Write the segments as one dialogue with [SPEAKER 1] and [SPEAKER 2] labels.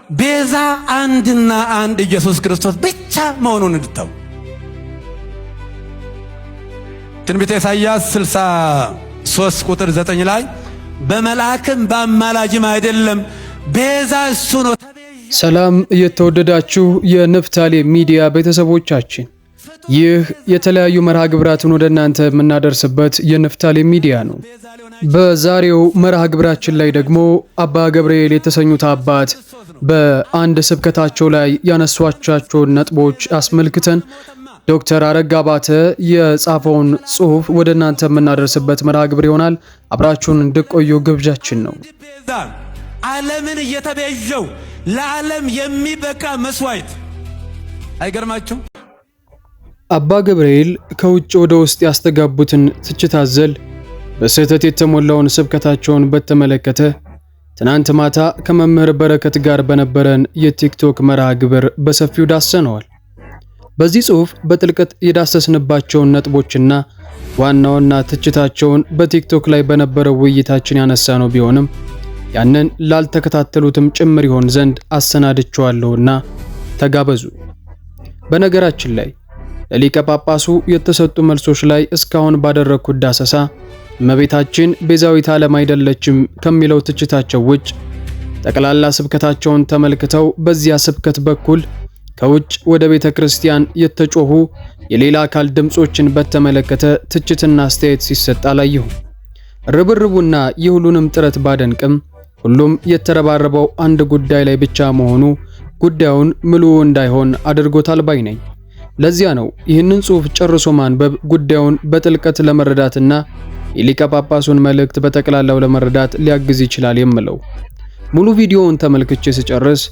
[SPEAKER 1] ቤዛ አንድና አንድ ኢየሱስ ክርስቶስ ብቻ መሆኑን እንድታው። ትንቢተ ኢሳይያስ 63 ቁጥር 9 ላይ በመልአክም በአማላጅም አይደለም ቤዛ እሱ ነው።
[SPEAKER 2] ሰላም የተወደዳችሁ የንፍታሌም ሚዲያ ቤተሰቦቻችን፣ ይህ የተለያዩ መርሃ ግብራትን ወደ እናንተ የምናደርስበት የንፍታሌም ሚዲያ ነው። በዛሬው መርሃ ግብራችን ላይ ደግሞ አባ ገብርኤል የተሰኙት አባት በአንድ ስብከታቸው ላይ ያነሷቸውን ነጥቦች አስመልክተን ዶክተር አረጋ ባተ የጻፈውን ጽሑፍ ወደ እናንተ የምናደርስበት መርሃ ግብር ይሆናል። አብራችሁን እንድትቆዩ ግብዣችን ነው።
[SPEAKER 1] ዓለምን እየተቤዠው ለዓለም የሚበቃ መስዋዕት አይገርማችሁ?
[SPEAKER 2] አባ ገብርኤል ከውጭ ወደ ውስጥ ያስተጋቡትን ትችት አዘል በስህተት የተሞላውን ስብከታቸውን በተመለከተ ትናንት ማታ ከመምህር በረከት ጋር በነበረን የቲክቶክ መርሃ ግብር በሰፊው ዳሰነዋል። በዚህ ጽሑፍ በጥልቀት የዳሰስንባቸውን ነጥቦችና ዋናውና ትችታቸውን በቲክቶክ ላይ በነበረው ውይይታችን ያነሳነው ቢሆንም ያንን ላልተከታተሉትም ጭምር ይሆን ዘንድ አሰናድቸዋለሁና ተጋበዙ። በነገራችን ላይ ለሊቀ ጳጳሱ የተሰጡ መልሶች ላይ እስካሁን ባደረግኩት ዳሰሳ እመቤታችን ቤዛዊት ዓለም አይደለችም ከሚለው ትችታቸው ውጭ ጠቅላላ ስብከታቸውን ተመልክተው በዚያ ስብከት በኩል ከውጭ ወደ ቤተ ክርስቲያን የተጮሁ የሌላ አካል ድምጾችን በተመለከተ ትችትና አስተያየት ሲሰጥ አላየሁም። ርብርቡና የሁሉንም ጥረት ባደንቅም ሁሉም የተረባረበው አንድ ጉዳይ ላይ ብቻ መሆኑ ጉዳዩን ምሉ እንዳይሆን አድርጎታል ባይ ነኝ። ለዚያ ነው ይህንን ጽሑፍ ጨርሶ ማንበብ ጉዳዩን በጥልቀት ለመረዳትና የሊቀ ጳጳሱን መልእክት በጠቅላላው ለመረዳት ሊያግዝ ይችላል የምለው። ሙሉ ቪዲዮውን ተመልክቼ ስጨርስ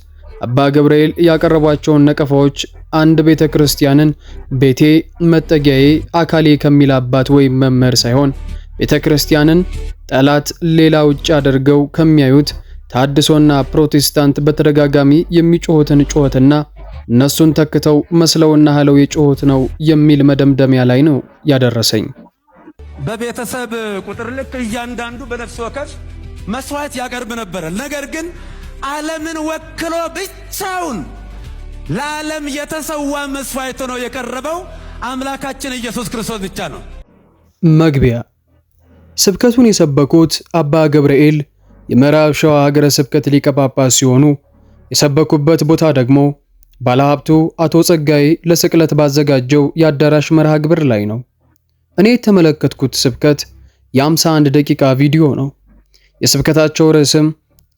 [SPEAKER 2] አባ ገብርኤል ያቀረቧቸውን ነቀፋዎች አንድ ቤተ ክርስቲያንን ቤቴ፣ መጠጊያዬ፣ አካሌ ከሚል አባት ወይም መምህር ሳይሆን ቤተ ክርስቲያንን ጠላት ሌላ ውጭ አድርገው ከሚያዩት ታድሶና ፕሮቴስታንት በተደጋጋሚ የሚጮሁትን ጩኸትና እነሱን ተክተው መስለውና ሀለው የጮሁት ነው የሚል መደምደሚያ ላይ ነው ያደረሰኝ።
[SPEAKER 1] በቤተሰብ ቁጥር ልክ እያንዳንዱ በነፍስ ወከፍ መስዋዕት ያቀርብ ነበር። ነገር ግን ዓለምን ወክሎ ብቻውን ለዓለም የተሰዋ መስዋዕት ነው የቀረበው አምላካችን ኢየሱስ ክርስቶስ ብቻ ነው።
[SPEAKER 2] መግቢያ ስብከቱን የሰበኩት አባ ገብርኤል የምዕራብ ሸዋ ሀገረ ስብከት ሊቀ ጳጳስ ሲሆኑ የሰበኩበት ቦታ ደግሞ ባለሀብቱ አቶ ጸጋዬ ለስቅለት ባዘጋጀው የአዳራሽ መርሃ ግብር ላይ ነው። እኔ የተመለከትኩት ስብከት የ51 ደቂቃ ቪዲዮ ነው። የስብከታቸው ርዕስም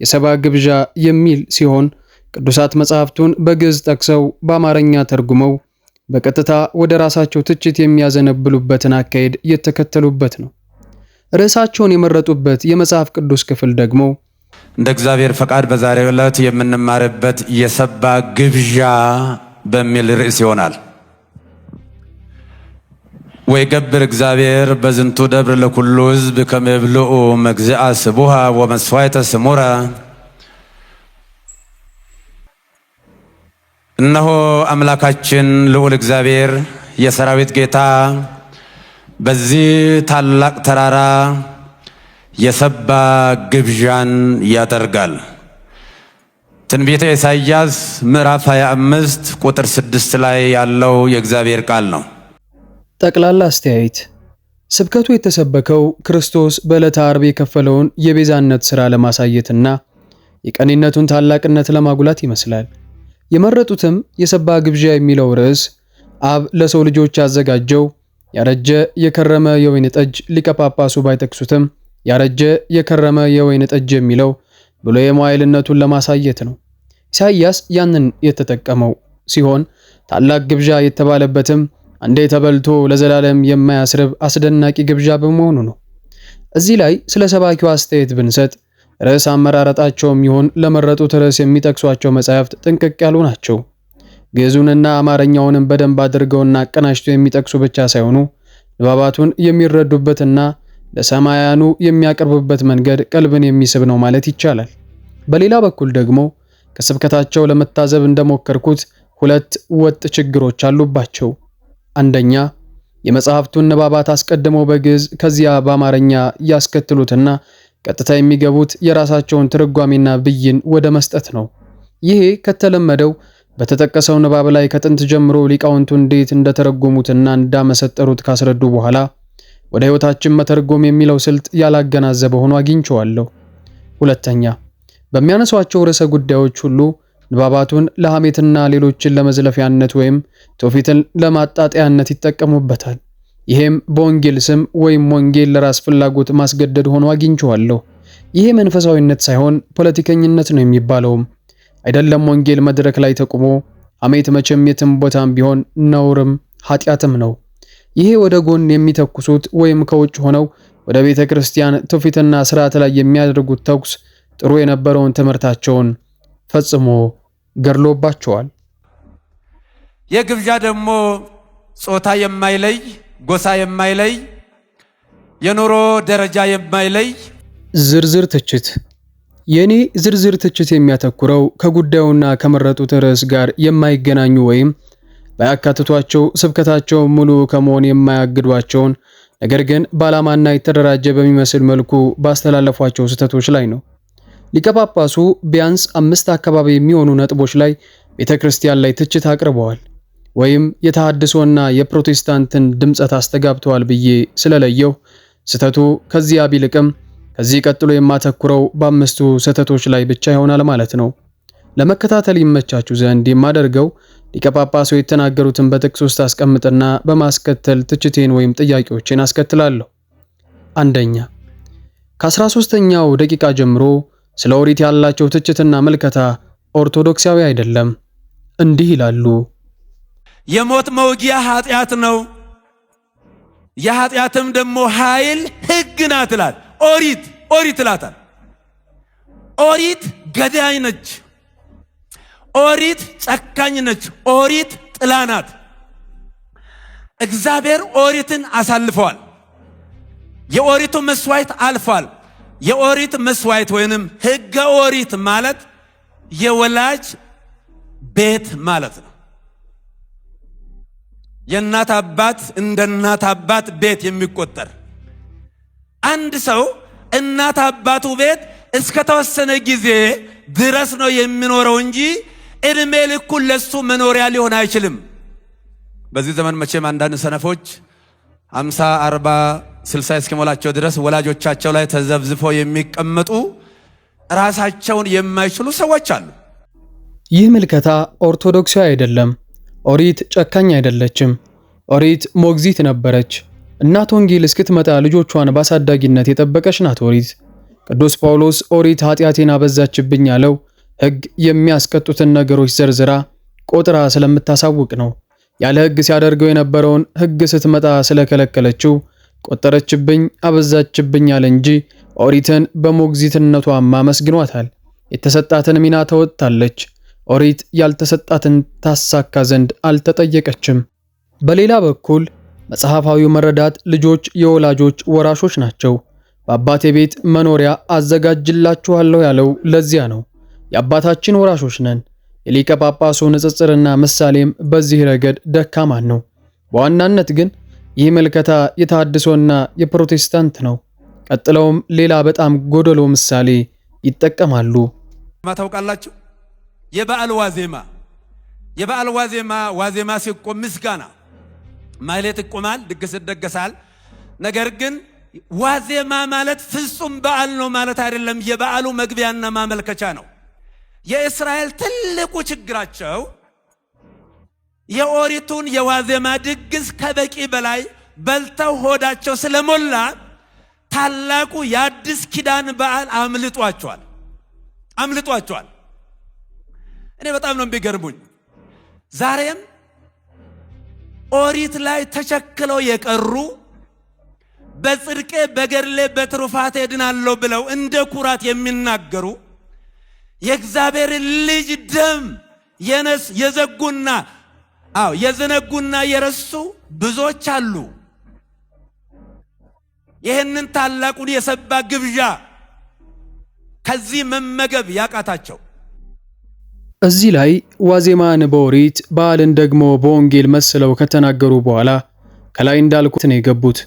[SPEAKER 2] የሰባ ግብዣ የሚል ሲሆን ቅዱሳት መጻሕፍቱን በግዕዝ ጠቅሰው በአማርኛ ተርጉመው በቀጥታ ወደ ራሳቸው ትችት የሚያዘነብሉበትን አካሄድ የተከተሉበት ነው። ርዕሳቸውን የመረጡበት የመጽሐፍ ቅዱስ ክፍል ደግሞ
[SPEAKER 1] እንደ እግዚአብሔር ፈቃድ በዛሬው ዕለት የምንማርበት የሰባ ግብዣ በሚል ርዕስ ይሆናል። ወይ ገብር እግዚአብሔር በዝንቱ ደብር ለኩሉ ሕዝብ ከመብልኡ መግዚአ ስቡሃ ወመስዋዕተ ስሙረ። እነሆ አምላካችን ልዑል እግዚአብሔር የሰራዊት ጌታ በዚህ ታላቅ ተራራ የሰባ ግብዣን ያደርጋል። ትንቢተ ኢሳይያስ ምዕራፍ 25 ቁጥር 6 ላይ ያለው የእግዚአብሔር ቃል ነው።
[SPEAKER 2] ጠቅላላ አስተያየት። ስብከቱ የተሰበከው ክርስቶስ በዕለተ ዓርብ የከፈለውን የቤዛነት ሥራ ለማሳየትና የቀኒነቱን ታላቅነት ለማጉላት ይመስላል። የመረጡትም የሰባ ግብዣ የሚለው ርዕስ አብ ለሰው ልጆች ያዘጋጀው ያረጀ የከረመ የወይን ጠጅ ሊቀ ጳጳሱ ባይጠቅሱትም ያረጀ የከረመ የወይን ጠጅ የሚለው ብሎ የመዋዕልነቱን ለማሳየት ነው። ኢሳይያስ ያንን የተጠቀመው ሲሆን ታላቅ ግብዣ የተባለበትም አንዴ ተበልቶ ለዘላለም የማያስርብ አስደናቂ ግብዣ በመሆኑ ነው። እዚህ ላይ ስለ ሰባኪው አስተያየት ብንሰጥ ርዕስ አመራረጣቸውም ይሁን ለመረጡት ርዕስ የሚጠቅሷቸው መጻሕፍት ጥንቅቅ ያሉ ናቸው። ግዕዙንና አማርኛውንም በደንብ አድርገውና አቀናጅተው የሚጠቅሱ ብቻ ሳይሆኑ ንባባቱን የሚረዱበትና ለሰማያኑ የሚያቀርቡበት መንገድ ቀልብን የሚስብ ነው ማለት ይቻላል። በሌላ በኩል ደግሞ ከስብከታቸው ለመታዘብ እንደሞከርኩት ሁለት ወጥ ችግሮች አሉባቸው። አንደኛ የመጽሐፍቱን ንባባት አስቀድመው በግዕዝ ከዚያ በአማርኛ ያስከትሉትና ቀጥታ የሚገቡት የራሳቸውን ትርጓሜና ብይን ወደ መስጠት ነው። ይሄ ከተለመደው በተጠቀሰው ንባብ ላይ ከጥንት ጀምሮ ሊቃውንቱ እንዴት እንደተረጎሙትና እንዳመሰጠሩት ካስረዱ በኋላ ወደ ሕይወታችን መተርጎም የሚለው ስልት ያላገናዘበ ሆኖ አግኝቼዋለሁ። ሁለተኛ፣ በሚያነሷቸው ርዕሰ ጉዳዮች ሁሉ ንባባቱን ለሐሜትና ሌሎችን ለመዝለፊያነት ወይም ትውፊትን ለማጣጣያነት ይጠቀሙበታል። ይሄም በወንጌል ስም ወይም ወንጌል ለራስ ፍላጎት ማስገደድ ሆኖ አግኝቼዋለሁ። ይሄ መንፈሳዊነት ሳይሆን ፖለቲከኝነት ነው የሚባለውም። አይደለም ወንጌል መድረክ ላይ ተቆሞ ሐሜት መቼም የትም ቦታም ቢሆን ነውርም ኃጢአትም ነው። ይሄ ወደ ጎን የሚተኩሱት ወይም ከውጭ ሆነው ወደ ቤተ ክርስቲያን ትውፊትና ስርዓት ላይ የሚያደርጉት ተኩስ ጥሩ የነበረውን ትምህርታቸውን ፈጽሞ ገድሎባቸዋል።
[SPEAKER 1] የግብዣ ደግሞ ጾታ የማይለይ፣ ጎሳ የማይለይ፣ የኑሮ ደረጃ የማይለይ
[SPEAKER 2] ዝርዝር ትችት። የኔ ዝርዝር ትችት የሚያተኩረው ከጉዳዩና ከመረጡት ርዕስ ጋር የማይገናኙ ወይም ባያካትቷቸው ስብከታቸው ሙሉ ከመሆን የማያግዷቸውን ነገር ግን በዓላማና የተደራጀ በሚመስል መልኩ ባስተላለፏቸው ስህተቶች ላይ ነው። ሊቀ ጳጳሱ ቢያንስ 5 አካባቢ የሚሆኑ ነጥቦች ላይ ቤተክርስቲያን ላይ ትችት አቅርበዋል ወይም የተሐድሶና የፕሮቴስታንትን ድምጸት አስተጋብተዋል ብዬ ስለለየው ስህተቱ ከዚያ ቢልቅም ከዚህ ቀጥሎ የማተኩረው በአምስቱ ስህተቶች ላይ ብቻ ይሆናል ማለት ነው። ለመከታተል ይመቻችሁ ዘንድ የማደርገው ሊቀ ጳጳሱ የተናገሩትን በጥቅስ ውስጥ አስቀምጥና በማስከተል ትችቴን ወይም ጥያቄዎችን አስከትላለሁ። አንደኛ፣ ከ13ኛው ደቂቃ ጀምሮ ስለ ኦሪት ያላቸው ትችትና መልከታ ኦርቶዶክሳዊ አይደለም። እንዲህ ይላሉ።
[SPEAKER 1] የሞት መውጊያ ኃጢአት ነው፣ የኃጢአትም ደግሞ ኃይል ሕግ ናት ይላል። ኦሪት ይላታል። ኦሪት ገዳይ ነች። ኦሪት ጨካኝ ነች። ኦሪት ጥላ ናት። እግዚአብሔር ኦሪትን አሳልፈዋል። የኦሪቱ መስዋዕት አልፏል። የኦሪት መስዋዕት ወይንም ሕገ ኦሪት ማለት የወላጅ ቤት ማለት ነው። የእናት አባት እንደ እናት አባት ቤት የሚቆጠር አንድ ሰው እናት አባቱ ቤት እስከ ተወሰነ ጊዜ ድረስ ነው የሚኖረው እንጂ እድሜ ልኩን ለሱ መኖሪያ ሊሆን አይችልም። በዚህ ዘመን መቼም አንዳንድ ሰነፎች 50፣ 40፣ 60 እስኪሞላቸው ድረስ ወላጆቻቸው ላይ ተዘብዝፈው የሚቀመጡ ራሳቸውን የማይችሉ ሰዎች አሉ።
[SPEAKER 2] ይህ ምልከታ ኦርቶዶክሳዊ አይደለም። ኦሪት ጨካኝ አይደለችም። ኦሪት ሞግዚት ነበረች። እናት ወንጌል እስክትመጣ ልጆቿን በአሳዳጊነት የጠበቀች ናት ኦሪት። ቅዱስ ጳውሎስ ኦሪት ኃጢአቴን አበዛችብኝ ያለው ሕግ የሚያስቀጡትን ነገሮች ዘርዝራ ቆጥራ ስለምታሳውቅ ነው። ያለ ሕግ ሲያደርገው የነበረውን ሕግ ስትመጣ ስለከለከለችው ቆጠረችብኝ፣ አበዛችብኝ አለ እንጂ ኦሪትን በሞግዚትነቷም አመስግኗታል። የተሰጣትን ሚና ተወጥታለች። ኦሪት ያልተሰጣትን ታሳካ ዘንድ አልተጠየቀችም። በሌላ በኩል መጽሐፋዊው መረዳት ልጆች የወላጆች ወራሾች ናቸው። በአባቴ ቤት መኖሪያ አዘጋጅላችኋለሁ ያለው ለዚያ ነው። የአባታችን ወራሾች ነን። የሊቀ ጳጳሱ ንጽጽርና ምሳሌም በዚህ ረገድ ደካማን ነው። በዋናነት ግን ይህ መልከታ የተሐድሶና የፕሮቴስታንት ነው። ቀጥለውም ሌላ በጣም ጎደሎ ምሳሌ ይጠቀማሉ።
[SPEAKER 1] ታውቃላችሁ? የበዓል ዋዜማ ሲቆም ምስጋና ማህሌት ይቆማል፣ ድግስ ይደገሳል። ነገር ግን ዋዜማ ማለት ፍጹም በዓል ነው ማለት አይደለም። የበዓሉ መግቢያና ማመልከቻ ነው። የእስራኤል ትልቁ ችግራቸው የኦሪቱን የዋዜማ ድግስ ከበቂ በላይ በልተው ሆዳቸው ስለሞላ ታላቁ የአዲስ ኪዳን በዓል አምልጧቸዋል። እኔ በጣም ነው የሚገርሙኝ። ዛሬም ኦሪት ላይ ተቸክለው የቀሩ በጽድቄ በገድሌ በትሩፋቴ ድናለሁ ብለው እንደ ኩራት የሚናገሩ የእግዚአብሔር ልጅ ደም የዘነጉና የረሱ ብዙዎች አሉ። ይህንን ታላቁን የሰባ ግብዣ ከዚህ መመገብ ያቃታቸው።
[SPEAKER 2] እዚህ ላይ ዋዜማን በኦሪት በዓልን ደግሞ በወንጌል መስለው ከተናገሩ በኋላ ከላይ እንዳልኩት ነው የገቡት።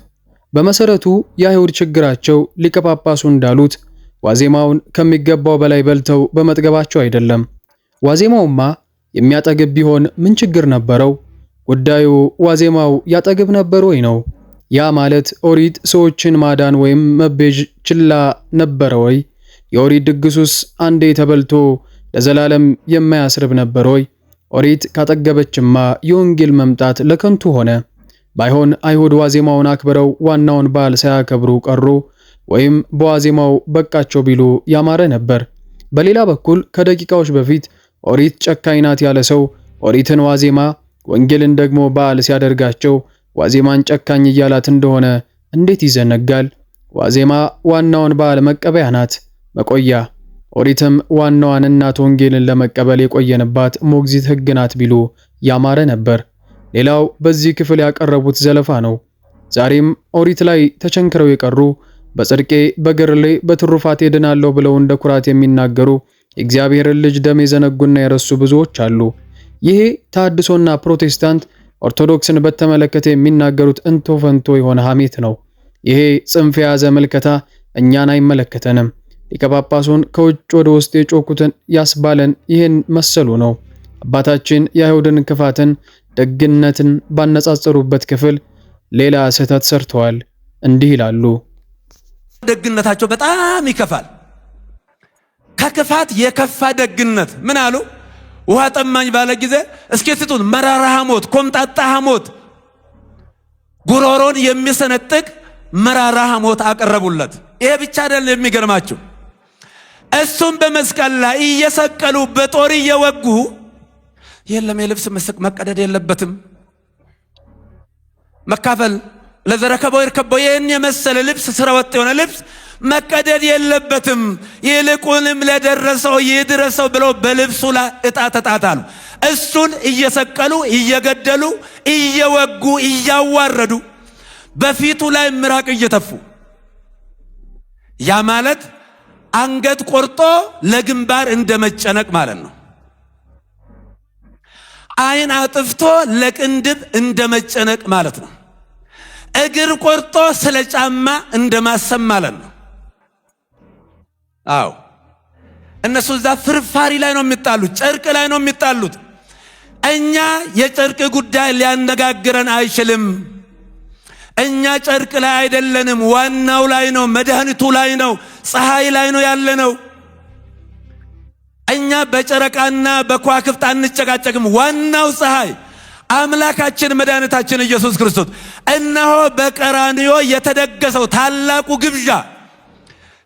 [SPEAKER 2] በመሰረቱ የአይሁድ ችግራቸው ሊቀ ጳጳሱ እንዳሉት ዋዜማውን ከሚገባው በላይ በልተው በመጥገባቸው አይደለም። ዋዜማውማ የሚያጠግብ ቢሆን ምን ችግር ነበረው? ጉዳዩ ዋዜማው ያጠግብ ነበር ወይ ነው? ያ ማለት ኦሪት ሰዎችን ማዳን ወይም መቤዥ ችላ ነበረ ወይ? የኦሪት ድግሱስ አንዴ ተበልቶ ለዘላለም የማያስርብ ነበር ወይ? ኦሪት ካጠገበችማ የወንጌል መምጣት ለከንቱ ሆነ። ባይሆን አይሁድ ዋዜማውን አክብረው ዋናውን በዓል ሳያከብሩ ቀሩ፣ ወይም በዋዜማው በቃቸው ቢሉ ያማረ ነበር። በሌላ በኩል ከደቂቃዎች በፊት ኦሪት ጨካኝ ናት ያለ ሰው ኦሪትን ዋዜማ፣ ወንጌልን ደግሞ በዓል ሲያደርጋቸው ዋዜማን ጨካኝ እያላት እንደሆነ እንዴት ይዘነጋል? ዋዜማ ዋናውን በዓል መቀበያ ናት፣ መቆያ። ኦሪትም ዋናዋን እናት ወንጌልን ለመቀበል የቆየንባት ሞግዚት ሕግ ናት ቢሉ ያማረ ነበር። ሌላው በዚህ ክፍል ያቀረቡት ዘለፋ ነው። ዛሬም ኦሪት ላይ ተቸንክረው የቀሩ በጽድቄ በገድሌ በትሩፋቴ ድናለሁ ብለው እንደ ኩራት የሚናገሩ የእግዚአብሔርን ልጅ ደም የዘነጉና የረሱ ብዙዎች አሉ። ይሄ ተሐድሶና ፕሮቴስታንት ኦርቶዶክስን በተመለከተ የሚናገሩት እንቶ ፈንቶ የሆነ ሐሜት ነው። ይሄ ጽንፍ የያዘ መልከታ እኛን አይመለከተንም። ሊቀ ጳጳሱን ከውጭ ወደ ውስጥ የጮኩትን ያስባለን ይህን መሰሉ ነው። አባታችን የአይሁድን ክፋትን ደግነትን ባነጻጸሩበት ክፍል ሌላ ስህተት ሰርተዋል። እንዲህ ይላሉ።
[SPEAKER 1] ደግነታቸው በጣም ይከፋል። ከክፋት የከፋ ደግነት ምን አሉ? ውሃ ጠማኝ ባለ ጊዜ እስኪ ስጡን መራራ ሐሞት፣ ኮምጣጣ ሐሞት፣ ጉሮሮን የሚሰነጥቅ መራራ ሐሞት አቀረቡለት። ይሄ ብቻ አይደለም የሚገርማችሁ፣ እሱም በመስቀል ላይ እየሰቀሉ በጦር እየወጉ የለም የልብስ መቀደድ የለበትም መካፈል ለዘረከበው ይርከበው ይህን የመሰለ ልብስ ስራ ወጥ የሆነ ልብስ መቀደድ የለበትም፣ ይልቁንም ለደረሰው ይድረሰው ብለው በልብሱ ላይ ዕጣ ተጣጣሉ። እሱን እየሰቀሉ እየገደሉ እየወጉ እያዋረዱ በፊቱ ላይ ምራቅ እየተፉ፣ ያ ማለት አንገት ቆርጦ ለግንባር እንደመጨነቅ ማለት ነው። ዓይን አጥፍቶ ለቅንድብ እንደመጨነቅ ማለት ነው። እግር ቆርጦ ስለ ጫማ እንደማሰብ ማለት ነው። አዎ እነሱ እዛ ፍርፋሪ ላይ ነው የሚጣሉት፣ ጨርቅ ላይ ነው የሚጣሉት። እኛ የጨርቅ ጉዳይ ሊያነጋግረን አይችልም። እኛ ጨርቅ ላይ አይደለንም፣ ዋናው ላይ ነው፣ መድኃኒቱ ላይ ነው፣ ፀሐይ ላይ ነው ያለነው። እኛ በጨረቃና በከዋክብት አንጨቃጨቅም። ዋናው ፀሐይ አምላካችን መድኃኒታችን ኢየሱስ ክርስቶስ እነሆ በቀራንዮ የተደገሰው ታላቁ ግብዣ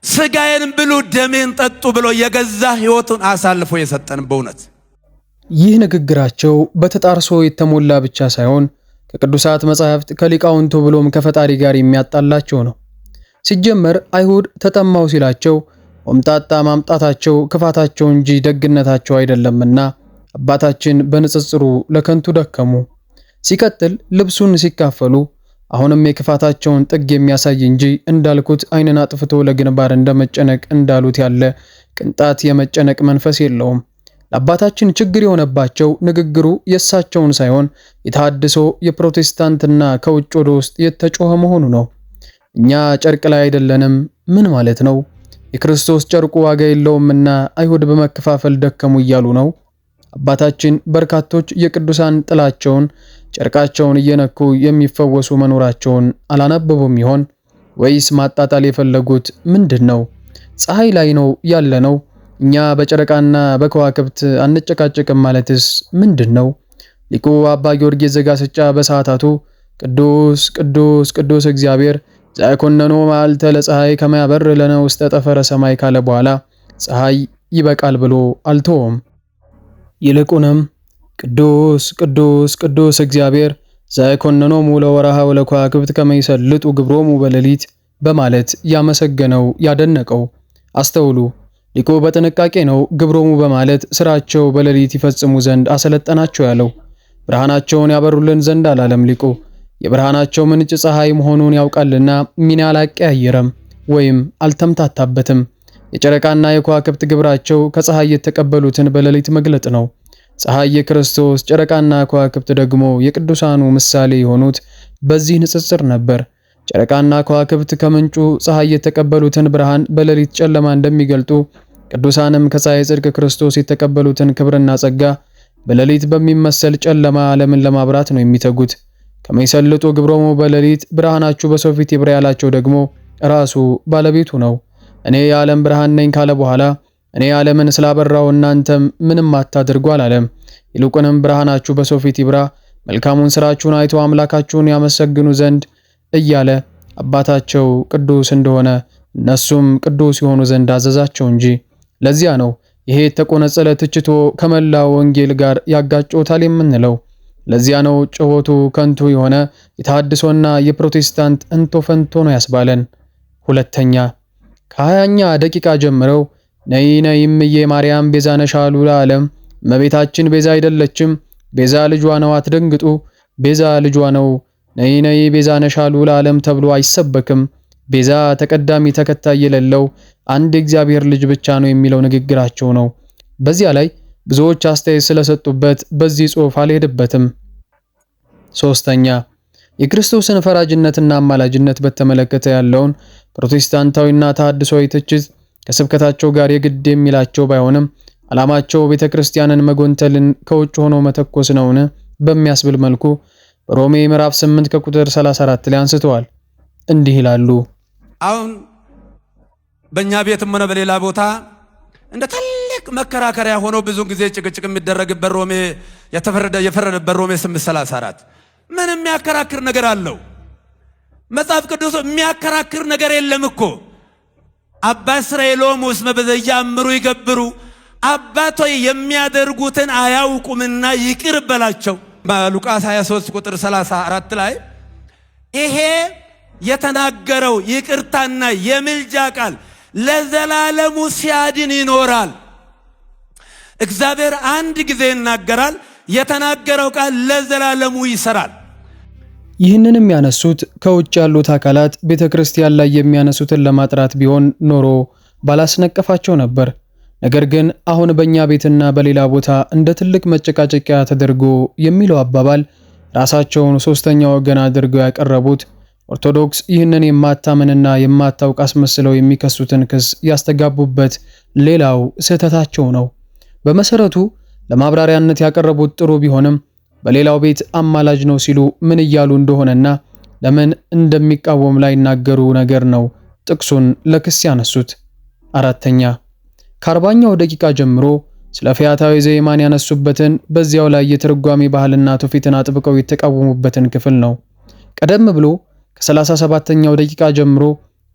[SPEAKER 1] ስጋዬን ብሉ ደሜን ጠጡ ብሎ የገዛ ሕይወቱን አሳልፎ የሰጠን በእውነት
[SPEAKER 2] ይህ ንግግራቸው በተጣርሶ የተሞላ ብቻ ሳይሆን ከቅዱሳት መጻሕፍት ከሊቃውንቱ ብሎም ከፈጣሪ ጋር የሚያጣላቸው ነው። ሲጀመር አይሁድ ተጠማው ሲላቸው ሆምጣጣ ማምጣታቸው ክፋታቸው እንጂ ደግነታቸው አይደለምና አባታችን በንጽጽሩ ለከንቱ ደከሙ። ሲቀጥል ልብሱን ሲካፈሉ አሁንም የክፋታቸውን ጥግ የሚያሳይ እንጂ እንዳልኩት ዓይንን አጥፍቶ ለግንባር እንደመጨነቅ እንዳሉት ያለ ቅንጣት የመጨነቅ መንፈስ የለውም። ለአባታችን ችግር የሆነባቸው ንግግሩ የእሳቸውን ሳይሆን የተሐድሶ የፕሮቴስታንትና ከውጭ ወደ ውስጥ የተጮኸ መሆኑ ነው። እኛ ጨርቅ ላይ አይደለንም ምን ማለት ነው? የክርስቶስ ጨርቁ ዋጋ የለውምና አይሁድ በመከፋፈል ደከሙ እያሉ ነው። አባታችን በርካቶች የቅዱሳን ጥላቸውን ጨርቃቸውን እየነኩ የሚፈወሱ መኖራቸውን አላነበቡም ይሆን? ወይስ ማጣጣል የፈለጉት ምንድን ነው? ፀሐይ ላይ ነው ያለነው፣ እኛ በጨረቃና በከዋክብት አንጨቃጨቅም ማለትስ ምንድን ነው? ሊቁ አባ ጊዮርጊስ ዘጋስጫ በሰዓታቱ ቅዱስ ቅዱስ ቅዱስ እግዚአብሔር ዘኮነኖ መዓልተ ለፀሐይ ከመያበር ለነ ውስተ ጠፈረ ሰማይ ካለ በኋላ ፀሐይ ይበቃል ብሎ አልተወም። ይልቁንም ቅዱስ ቅዱስ ቅዱስ እግዚአብሔር ዘኮነኖሙ ለወርኃ ወለከዋክብት ከመይሰልጡ ግብሮሙ በሌሊት በማለት ያመሰገነው ያደነቀው። አስተውሉ፣ ሊቁ በጥንቃቄ ነው ግብሮሙ በማለት ስራቸው በሌሊት ይፈጽሙ ዘንድ አሰለጠናቸው ያለው። ብርሃናቸውን ያበሩልን ዘንድ አላለም ሊቁ። የብርሃናቸው ምንጭ ፀሐይ መሆኑን ያውቃልና ሚና አላቀያየረም ወይም አልተምታታበትም። የጨረቃና የከዋክብት ግብራቸው ከፀሐይ የተቀበሉትን በሌሊት መግለጥ ነው። ፀሐይ የክርስቶስ፣ ጨረቃና ከዋክብት ደግሞ የቅዱሳኑ ምሳሌ የሆኑት በዚህ ንጽጽር ነበር። ጨረቃና ከዋክብት ከምንጩ ፀሐይ የተቀበሉትን ብርሃን በሌሊት ጨለማ እንደሚገልጡ ቅዱሳንም ከፀሐይ ጽድቅ ክርስቶስ የተቀበሉትን ክብርና ጸጋ በሌሊት በሚመሰል ጨለማ ዓለምን ለማብራት ነው የሚተጉት። ከመይሰልጡ ግብሮሙ በሌሊት ብርሃናችሁ በሰው ፊት ይብራ ያላቸው ደግሞ ራሱ ባለቤቱ ነው። እኔ የዓለም ብርሃን ነኝ ካለ በኋላ እኔ ዓለምን ስላበራው እናንተም ምንም አታድርጉ አላለም። ይልቁንም ብርሃናችሁ በሰው ፊት ይብራ፣ መልካሙን ሥራችሁን አይቶ አምላካችሁን ያመሰግኑ ዘንድ እያለ አባታቸው ቅዱስ እንደሆነ እነሱም ቅዱስ የሆኑ ዘንድ አዘዛቸው እንጂ። ለዚያ ነው ይሄ የተቆነጸለ ትችቶ ከመላው ወንጌል ጋር ያጋጮታል የምንለው። ለዚያ ነው ጩኸቱ ከንቱ የሆነ የተሐድሶና የፕሮቴስታንት እንቶ ፈንቶ ነው ያስባለን። ሁለተኛ ከ20ኛ ደቂቃ ጀምረው ነይ ነይ እምዬ ማርያም ቤዛ ነሽ አሉ ለዓለም። እመቤታችን ቤዛ አይደለችም፣ ቤዛ ልጇ ነው፣ አትደንግጡ፣ ቤዛ ልጇ ነው። ነይ ነይ ቤዛ ነሽ አሉ ለዓለም ተብሎ አይሰበክም። ቤዛ ተቀዳሚ ተከታይ የሌለው አንድ እግዚአብሔር ልጅ ብቻ ነው የሚለው ንግግራቸው ነው። በዚያ ላይ ብዙዎች አስተያየት ስለሰጡበት በዚህ ጽሑፍ አልሄድበትም። ሶስተኛ የክርስቶስን ፈራጅነትና አማላጅነት በተመለከተ ያለውን ፕሮቴስታንታዊና ተሐድሶዊ ትችት ከስብከታቸው ጋር የግድ የሚላቸው ባይሆንም ዓላማቸው ቤተክርስቲያንን መጎንተልን ከውጭ ሆኖ መተኮስ ነውን በሚያስብል መልኩ በሮሜ ምዕራፍ 8 ከቁጥር 34 ላይ አንስተዋል። እንዲህ ይላሉ።
[SPEAKER 1] አሁን በእኛ ቤትም ሆነ በሌላ ቦታ እንደ ትልቅ መከራከሪያ ሆኖ ብዙ ጊዜ ጭቅጭቅ የሚደረግበት ሮሜ የፈረደበት ሮሜ 8:34 ምን የሚያከራክር ነገር አለው? መጽሐፍ ቅዱስ የሚያከራክር ነገር የለም እኮ። አባ እስራኤሎም ውስጥ መበዘያ አምሩ ይገብሩ፣ አባቶይ የሚያደርጉትን አያውቁምና ይቅር በላቸው። በሉቃስ 23 ቁጥር 34 ላይ ይሄ የተናገረው ይቅርታና የምልጃ ቃል ለዘላለሙ ሲያድን ይኖራል። እግዚአብሔር አንድ ጊዜ ይናገራል፣ የተናገረው ቃል ለዘላለሙ ይሰራል።
[SPEAKER 2] ይህንንም ያነሱት ከውጭ ያሉት አካላት ቤተክርስቲያን ላይ የሚያነሱትን ለማጥራት ቢሆን ኖሮ ባላስነቀፋቸው ነበር። ነገር ግን አሁን በእኛ ቤትና በሌላ ቦታ እንደ ትልቅ መጨቃጨቂያ ተደርጎ የሚለው አባባል ራሳቸውን ሶስተኛ ወገን አድርገው ያቀረቡት ኦርቶዶክስ ይህንን የማታምንና የማታውቅ አስመስለው የሚከሱትን ክስ ያስተጋቡበት ሌላው ስህተታቸው ነው። በመሰረቱ ለማብራሪያነት ያቀረቡት ጥሩ ቢሆንም በሌላው ቤት አማላጅ ነው ሲሉ ምን እያሉ እንደሆነና ለምን እንደሚቃወም ላይናገሩ ነገር ነው ጥቅሱን ለክስ ያነሱት። አራተኛ ከ40ኛው ደቂቃ ጀምሮ ስለ ፈያታዊ ዘየማን ያነሱበትን በዚያው ላይ የትርጓሜ ባህልና ትውፊትን አጥብቀው የተቃወሙበትን ክፍል ነው። ቀደም ብሎ ከ37ኛው ደቂቃ ጀምሮ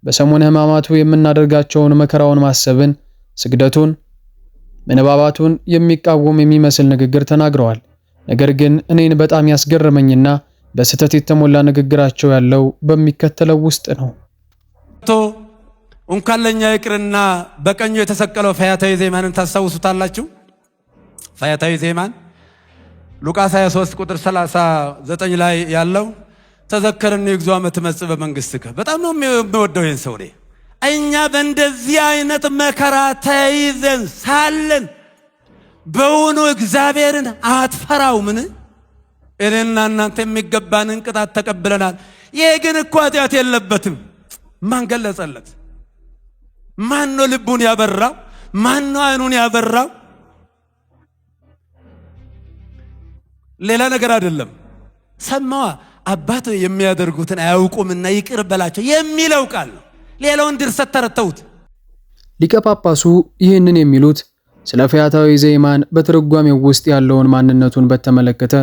[SPEAKER 2] በሰሙነ ሕማማቱ የምናደርጋቸውን መከራውን ማሰብን፣ ስግደቱን፣ ምንባባቱን የሚቃወም የሚመስል ንግግር ተናግረዋል። ነገር ግን እኔን በጣም ያስገረመኝና በስህተት የተሞላ ንግግራቸው ያለው በሚከተለው ውስጥ ነው። እንኳን ለኛ ይቅርና በቀኙ የተሰቀለው ፈያታዊ ዘየማንን ታስታውሱታላችሁ። ፈያታዊ ዘየማን ሉቃስ 23 ቁጥር 39 ላይ ያለው ተዘከረኒ እግዚኦ አመ ትመጽእ በመንግሥትከ። በጣም ነው የሚወደው ይህን ሰው። እኛ በእንደዚህ አይነት መከራ ተይዘን ሳለን በውኑ እግዚአብሔርን አትፈራው? ምን እኔና እናንተ የሚገባንን ቅጣት ተቀብለናል። ይሄ ግን እኮ ኃጢአት የለበትም። ማን ገለጸለት? ማን ነው ልቡን ያበራው? ማን ነው አይኑን ያበራው? ሌላ ነገር አይደለም። ሰማዋ አባት የሚያደርጉትን አያውቁምና ይቅር በላቸው የሚለው ቃል ነው። ሌላውን ድርሰት ተረተውት። ሊቀ ጳጳሱ ይህንን የሚሉት ስለ ፈያታዊ ዘየማን በትርጓሜው ውስጥ ያለውን ማንነቱን በተመለከተ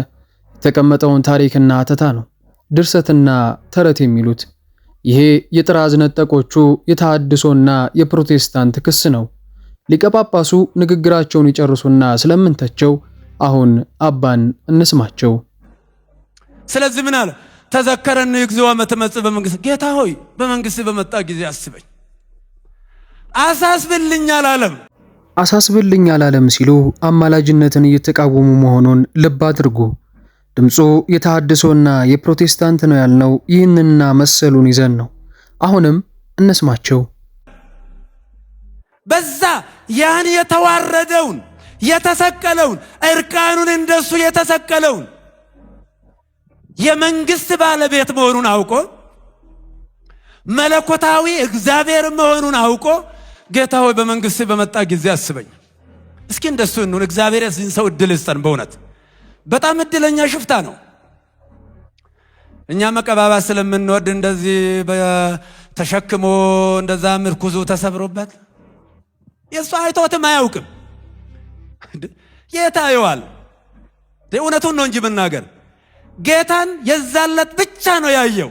[SPEAKER 2] የተቀመጠውን ታሪክና አተታ ነው። ድርሰትና ተረት የሚሉት ይሄ የጥራዝ ነጠቆቹ የተሐድሶና የፕሮቴስታንት ክስ ነው። ሊቀ ጳጳሱ ንግግራቸውን ይጨርሱና ስለምንተቸው አሁን አባን እንስማቸው።
[SPEAKER 1] ስለዚህ ምን አለ? ተዘከረኒ እግዚኦ አመ ትመጽእ በመንግሥት። ጌታ ሆይ በመንግሥት በመጣ ጊዜ አስበኝ፣ አሳስብልኝ አላለም።
[SPEAKER 2] አሳስብልኝ አላለም ሲሉ አማላጅነትን እየተቃወሙ መሆኑን ልብ አድርጉ። ድምፁ የተሐድሶና የፕሮቴስታንት ነው ያልነው ይህንና መሰሉን ይዘን ነው። አሁንም እንስማቸው።
[SPEAKER 1] በዛ ያን የተዋረደውን የተሰቀለውን እርቃኑን እንደሱ የተሰቀለውን የመንግስት ባለቤት መሆኑን አውቆ መለኮታዊ እግዚአብሔር መሆኑን አውቆ ጌታ ሆይ በመንግስት በመጣ ጊዜ አስበኝ። እስኪ እንደሱ እንሁን። እግዚአብሔር የዚህን ሰው እድል ይስጠን። በእውነት በጣም እድለኛ ሽፍታ ነው። እኛ መቀባባት ስለምንወድ እንደዚህ ተሸክሞ እንደዛ ምርኩዙ ተሰብሮበት የሱ አይቶትም አያውቅም። ጌታ ይዋል እውነቱን ነው እንጂ መናገር ጌታን የዛለት ብቻ ነው ያየው።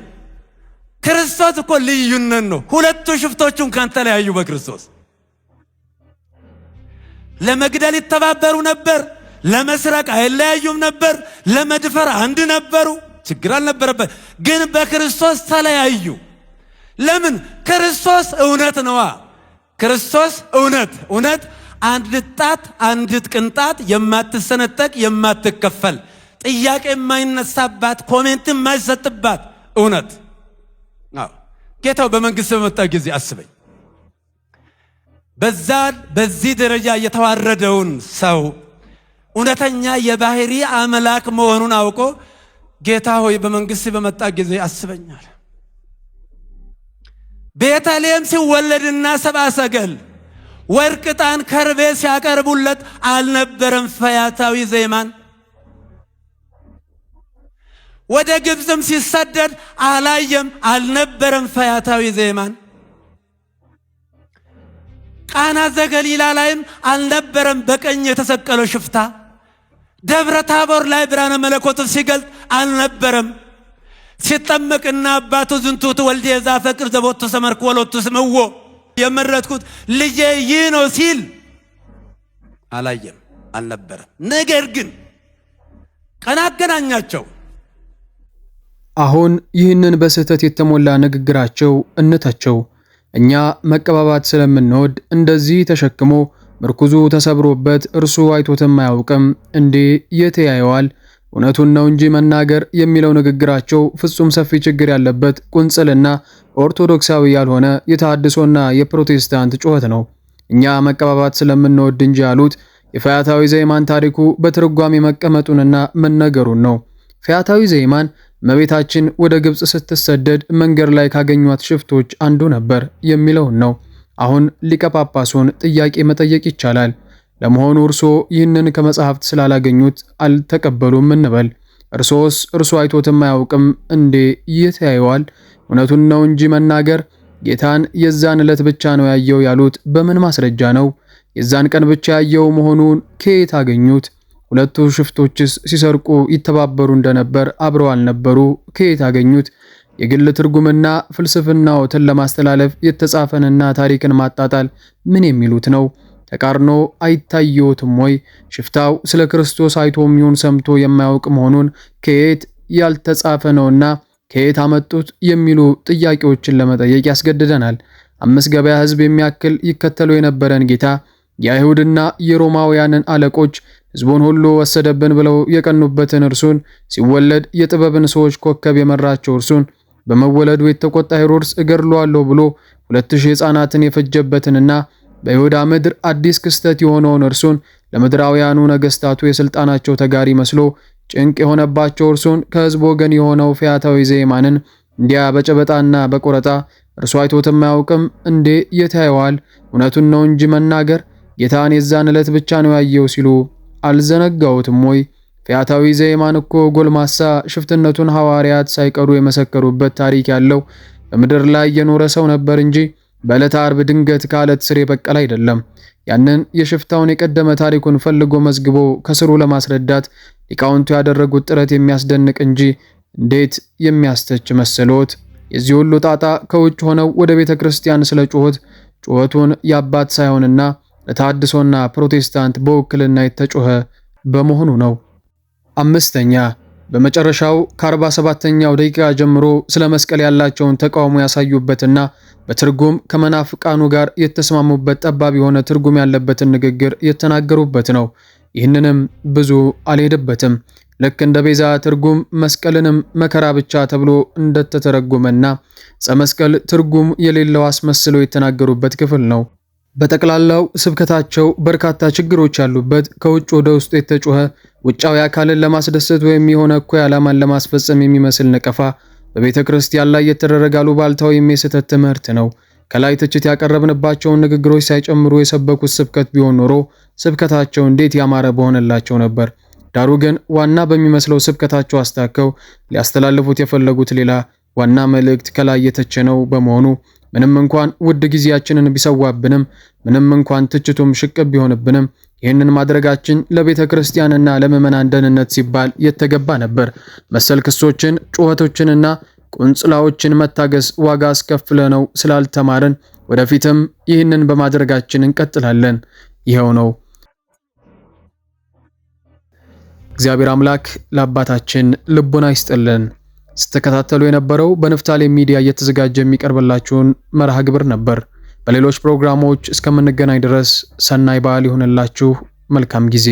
[SPEAKER 1] ክርስቶስ እኮ ልዩነት ነው። ሁለቱ ሽፍቶቹን ካንተ ላይ ያዩ በክርስቶስ ለመግደል ይተባበሩ ነበር፣ ለመስረቅ አይለያዩም ነበር፣ ለመድፈር አንድ ነበሩ፣ ችግር አልነበረበት። ግን በክርስቶስ ተለያዩ። ለምን? ክርስቶስ እውነት ነዋ። ክርስቶስ እውነት አንዲት ጣት አንዲት ቅንጣት የማትሰነጠቅ የማትከፈል ጥያቄ የማይነሳባት ኮሜንት የማይሰጥባት እውነት። ጌታው በመንግስት በመጣ ጊዜ አስበኝ። በዚህ ደረጃ የተዋረደውን ሰው እውነተኛ የባህሪ አምላክ መሆኑን አውቆ ጌታ ሆይ በመንግስት በመጣ ጊዜ አስበኛል። ቤተልሔም ሲወለድና ሰብአ ሰገል ወርቅ፣ ዕጣን፣ ከርቤ ሲያቀርቡለት አልነበረም ፈያታዊ ዜማን? ወደ ግብፅም ሲሰደድ አላየም አልነበረም ፈያታዊ ዜማን? ቃና ዘገሊላ ላይም አልነበረም በቀኝ የተሰቀለው ሽፍታ? ደብረ ታቦር ላይ ብርሃነ መለኮቱ ሲገልጥ አልነበረም? ሲጠመቅና አባቱ ዝንቱ ወልዴ ዘአፈቅር ዘቦቱ ሰመርኩ ወሎቱ ስምዎ የመረጥኩት ልጄ ይህ ነው ሲል አላየም አልነበረም። ነገር ግን ቀና አገናኛቸው።
[SPEAKER 2] አሁን ይህንን በስህተት የተሞላ ንግግራቸው እንተቸው። እኛ መቀባባት ስለምንወድ እንደዚህ ተሸክሞ ምርኩዙ ተሰብሮበት እርሱ አይቶትም አያውቅም እንዴ የት ያየዋል? እውነቱን ነው እንጂ መናገር የሚለው ንግግራቸው ፍጹም ሰፊ ችግር ያለበት ቁንጽልና ኦርቶዶክሳዊ ያልሆነ የተሐድሶና የፕሮቴስታንት ጩኸት ነው። እኛ መቀባባት ስለምንወድ እንጂ ያሉት የፈያታዊ ዘይማን ታሪኩ በትርጓሜ መቀመጡንና መነገሩን ነው። ፈያታዊ ዘይማን እመቤታችን ወደ ግብፅ ስትሰደድ መንገድ ላይ ካገኟት ሽፍቶች አንዱ ነበር የሚለውን ነው። አሁን ሊቀ ጳጳሱን ጥያቄ መጠየቅ ይቻላል። ለመሆኑ እርሶ ይህንን ከመጽሐፍት ስላላገኙት አልተቀበሉም እንበል። እርሶስ እርሱ አይቶትም አያውቅም እንዴ የት ያየዋል? እውነቱን ነው እንጂ መናገር ጌታን የዛን ዕለት ብቻ ነው ያየው ያሉት በምን ማስረጃ ነው? የዛን ቀን ብቻ ያየው መሆኑን ከየት አገኙት? ሁለቱ ሽፍቶችስ ሲሰርቁ ይተባበሩ እንደነበር አብረው አልነበሩ? ከየት አገኙት? የግል ትርጉምና ፍልስፍናዎትን ለማስተላለፍ የተጻፈንና ታሪክን ማጣጣል ምን የሚሉት ነው? ተቃርኖ አይታየዎትም ወይ? ሽፍታው ስለ ክርስቶስ አይቶም ይሁን ሰምቶ የማያውቅ መሆኑን ከየት ያልተጻፈ ነውና ከየት አመጡት የሚሉ ጥያቄዎችን ለመጠየቅ ያስገድደናል። 5 ገበያ ሕዝብ የሚያክል ይከተለው የነበረን ጌታ የአይሁድና የሮማውያንን አለቆች ሕዝቡን ሁሉ ወሰደብን ብለው የቀኑበትን እርሱን፣ ሲወለድ የጥበብን ሰዎች ኮከብ የመራቸው እርሱን፣ በመወለዱ የተቆጣ ሄሮድስ እገድለዋለሁ ብሎ 2000 ሕፃናትን የፈጀበትንና በይሁዳ ምድር አዲስ ክስተት የሆነውን እርሱን፣ ለምድራውያኑ ነገስታቱ የስልጣናቸው ተጋሪ መስሎ ጭንቅ የሆነባቸው እርሱን፣ ከሕዝብ ወገን የሆነው ፈያታዊ ዘይማንን እንዲያ በጨበጣና በቆረጣ እርሱ አይቶትም አያውቅም እንዴ የት ያየዋል? እውነቱን ነው እንጂ መናገር ጌታን የዛን ዕለት ብቻ ነው ያየው ሲሉ አልዘነጋውትም ወይ? ፈያታዊ ዘይማን እኮ ጎልማሳ ሽፍትነቱን ሐዋርያት ሳይቀሩ የመሰከሩበት ታሪክ ያለው በምድር ላይ የኖረ ሰው ነበር እንጂ በዕለተ ዓርብ ድንገት ከዓለት ስር የበቀለ አይደለም። ያንን የሽፍታውን የቀደመ ታሪኩን ፈልጎ መዝግቦ ከስሩ ለማስረዳት ሊቃውንቱ ያደረጉት ጥረት የሚያስደንቅ እንጂ እንዴት የሚያስተች መሰሎት? የዚህ ሁሉ ጣጣ ከውጭ ሆነው ወደ ቤተ ክርስቲያን ስለ ጩኸቱን የአባት ሳይሆንና ለተሐድሶና ፕሮቴስታንት በውክልና የተጮኸ በመሆኑ ነው። 5ኛ በመጨረሻው ከ47ኛው ደቂቃ ጀምሮ ስለ መስቀል ያላቸውን ተቃውሞ ያሳዩበትና በትርጉም ከመናፍቃኑ ጋር የተስማሙበት ጠባብ የሆነ ትርጉም ያለበትን ንግግር የተናገሩበት ነው። ይህንንም ብዙ አልሄደበትም። ልክ እንደ ቤዛ ትርጉም መስቀልንም መከራ ብቻ ተብሎ እንደተተረጎመና ጸመስቀል ትርጉም የሌለው አስመስለው የተናገሩበት ክፍል ነው። በጠቅላላው ስብከታቸው በርካታ ችግሮች ያሉበት፣ ከውጭ ወደ ውስጥ የተጮኸ፣ ውጫዊ አካልን ለማስደሰት ወይም የሆነ እኩይ ዓላማን ለማስፈጸም የሚመስል ነቀፋ፣ በቤተ ክርስቲያን ላይ የተደረገ አሉባልታ ወይም የስህተት ትምህርት ነው። ከላይ ትችት ያቀረብንባቸውን ንግግሮች ሳይጨምሩ የሰበኩት ስብከት ቢሆን ኖሮ ስብከታቸው እንዴት ያማረ በሆነላቸው ነበር። ዳሩ ግን ዋና በሚመስለው ስብከታቸው አስታከው ሊያስተላልፉት የፈለጉት ሌላ ዋና መልእክት ከላይ የተቸነው በመሆኑ ምንም እንኳን ውድ ጊዜያችንን ቢሰዋብንም ምንም እንኳን ትችቱም ሽቅብ ቢሆንብንም ይህንን ማድረጋችን ለቤተ ክርስቲያንና ለምዕመናን ደህንነት ሲባል የተገባ ነበር። መሰል ክሶችን፣ ጩኸቶችንና ቁንጽላዎችን መታገስ ዋጋ አስከፍለነው ስላልተማርን ወደፊትም ይህንን በማድረጋችን እንቀጥላለን። ይሄው ነው። እግዚአብሔር አምላክ ለአባታችን ልቦና ይስጥልን። ስትከታተሉ የነበረው በንፍታሌም ሚዲያ እየተዘጋጀ የሚቀርብላችሁን መርሃ ግብር ነበር። በሌሎች ፕሮግራሞች እስከምንገናኝ ድረስ ሰናይ በዓል ይሁንላችሁ። መልካም ጊዜ